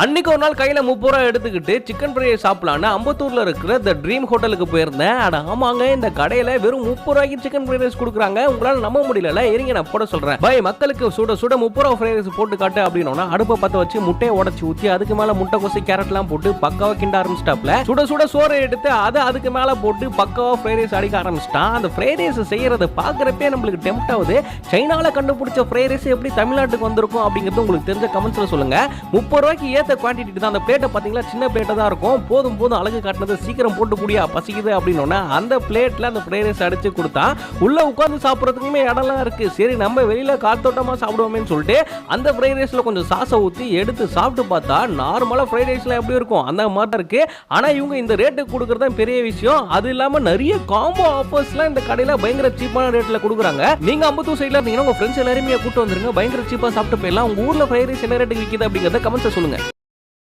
அன்னைக்கு ஒரு நாள் கையில 30 ரூபா எடுத்துக்கிட்டு சிக்கன் ஃப்ரை சாப்பிடலான்னு அம்பத்தூர்ல இருக்கிற த ட்ரீம் ஹோட்டலுக்கு போயிருந்தேன். அட ஆமாங்க, இந்த கடையில வெறும் 30 ரூபாய்க்கு சிக்கன் ஃப்ரை ரைஸ் கொடுக்குறாங்க. உங்களால நம்ப முடியல. இருங்க நான் போட சொல்றேன். பை மக்களுக்கு சுட சுட 30 ரூபா ஃப்ரை ரைஸ் போட்டு காட்டு அப்படின்னா அடுப்பை பத்த வச்சு முட்டையை உடச்சி ஊத்தி அதுக்கு மேல முட்டை கொசை கேரட் எல்லாம் போட்டு பக்காவா கிண்ட ஆரம்பிச்சிட்டாப்ல. சுட சுட சோறை எடுத்து அதை அதுக்கு மேல போட்டு பக்காவா ஃப்ரை ரைஸ் அடிக்க ஆரம்பிச்சிட்டான். அந்த ஃப்ரை ரைஸ் செய்யறத பாக்குறப்பே நம்மளுக்கு டெம்ப்ட் ஆகுது. சைனால கண்டுபிடிச்ச ஃப்ரை ரைஸ் எப்படி தமிழ்நாட்டுக்கு வந்திருக்கும் அப்படிங்கிறது உங்களுக்கு தெரிஞ்ச கமெண்ட்ஸ்ல சொல்லுங்க. 30 ரூபாய்க்கு குவாண்டிட்டி தான். அந்த பிளேட்டை பாத்தீங்களா, சின்ன பிளேட்டா தான் இருக்கும். போதும் போதும் அழகு காட்டினது, சீக்கிரம் போட்டு முடியா பசிக்குது அப்படின்னா அந்த பிளேட்ல அந்த ஃப்ரைட் ரைஸ் அடிச்சு கொடுத்தா உள்ள உட்கார்ந்து சாப்பிடுறதுக்குமே இடம்லாம் இருக்கு. சரி நம்ம வெளியில காத்தோட்டமா சாப்பிடுவோமேன்னு சொல்லிட்டு அந்த ஃப்ரைட் ரைஸ்ல கொஞ்சம் சாஸை ஊத்தி எடுத்து சாப்பிட்டு பார்த்தா நார்மலா ஃப்ரைட் ரைஸ்ல எப்படி இருக்கும் அந்த மாதிரி இருக்கு. ஆனா இவங்க இந்த ரேட்டுக்கு கொடுக்கறது பெரிய விஷயம். அது இல்லாம நிறைய காம்போ ஆஃபர்ஸ்லாம் இந்த கடையில பயங்கர சீப்பான ரேட்ல கொடுக்குறாங்க. நீங்க அம்பத்தூர் சைடுல இருந்தீங்கன்னா உங்க ஃப்ரெண்ட்ஸ் எல்லாருமே கூட்டு வந்துருங்க. பயங்கர சீப்பா சாப்பிட்டு போயிடலாம். உங்க ஊர்ல ஃப்ரைட் ரைஸ் என்ன ரேட்டுக்கு விக்குது அப்படிங்கறத கமெண்ட்ஸ்ல சொல்லுங்க.